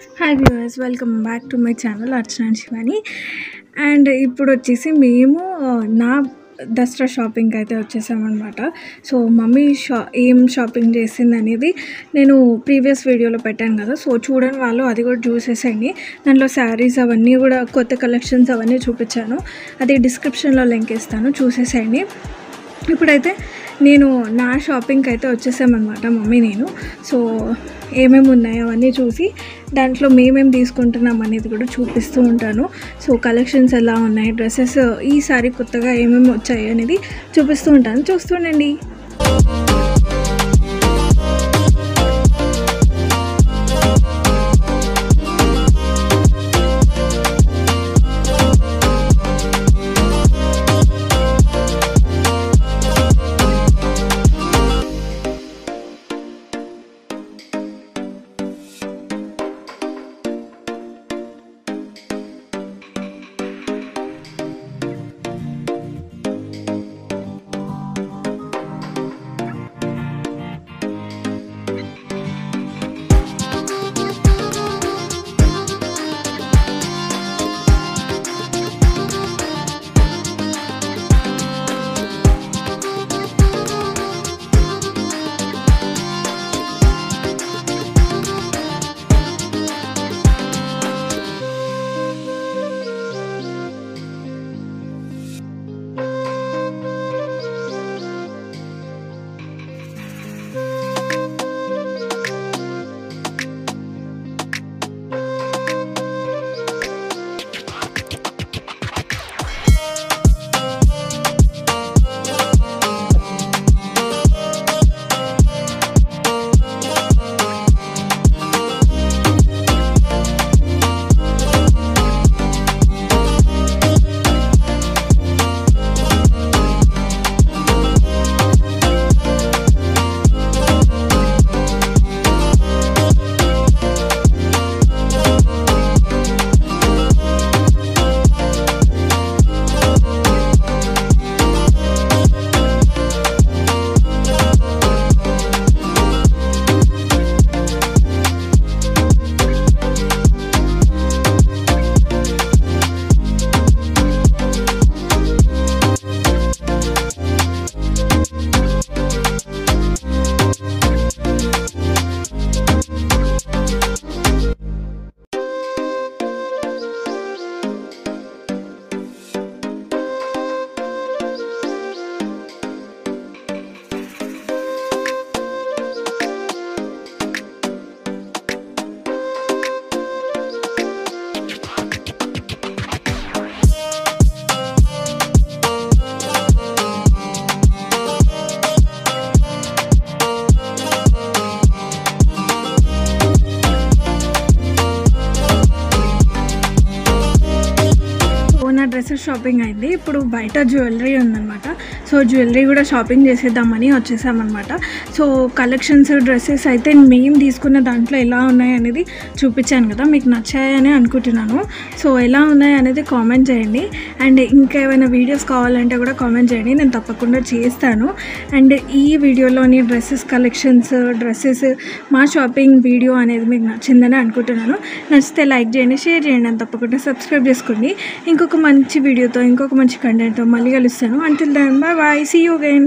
Hi viewers, welcome back to my channel Archana Shivani. And ఇప్పుడు వచ్చేసి మేము నా దసరా షాపింగ్కి అయితే వచ్చేసామన్నమాట. సో మమ్మీ ఏం షాపింగ్ చేసింది అనేది నేను ప్రీవియస్ వీడియోలో పెట్టాను కదా. సో చూడని వాళ్ళు అది కూడా చూసేసేయండి. దాంట్లో శారీస్ అవన్నీ కూడా కొత్త కలెక్షన్స్ అవన్నీ చూపించాను. అది డిస్క్రిప్షన్లో లింక్ ఇస్తాను, చూసేసేయండి. ఇప్పుడైతే నేను నా షాపింగ్కి అయితే వచ్చేసామన్నమాట, మమ్మీ నేను. సో ఏమేమి ఉన్నాయో అవన్నీ చూసి దాంట్లో మేమేమి తీసుకుంటున్నాం అనేది కూడా చూపిస్తూ ఉంటాను. సో కలెక్షన్స్ ఎలా ఉన్నాయి, డ్రెస్సెస్ ఈసారి కొత్తగా ఏమేమి వచ్చాయి అనేది చూపిస్తూ ఉంటాను, చూస్తుండండి. డ్రెస్సెస్ షాపింగ్ అయింది. ఇప్పుడు బయట జ్యువెలరీ ఉందన్నమాట. సో జ్యువెలరీ కూడా షాపింగ్ చేసేద్దామని వచ్చేసామన్నమాట. సో కలెక్షన్స్, డ్రెస్సెస్ అయితే మేము తీసుకున్న దాంట్లో ఎలా ఉన్నాయి అనేది చూపించాను కదా, మీకు నచ్చాయని అనుకుంటున్నాను. సో ఎలా ఉన్నాయి అనేది కామెంట్ చేయండి. అండ్ ఇంకా ఏమైనా వీడియోస్ కావాలంటే కూడా కామెంట్ చేయండి, నేను తప్పకుండా చేస్తాను. అండ్ ఈ వీడియోలోని డ్రెస్సెస్ కలెక్షన్స్, డ్రెస్సెస్ మా షాపింగ్ వీడియో అనేది మీకు నచ్చిందని అనుకుంటున్నాను. నచ్చితే లైక్ చేయండి, షేర్ చేయండి, అని తప్పకుండా సబ్స్క్రైబ్ చేసుకోండి. ఇంకొక మంచి వీడియోతో, ఇంకొక మంచి కంటెంట్తో మళ్ళీ కలుస్తాను. Until then bye bye, see you again.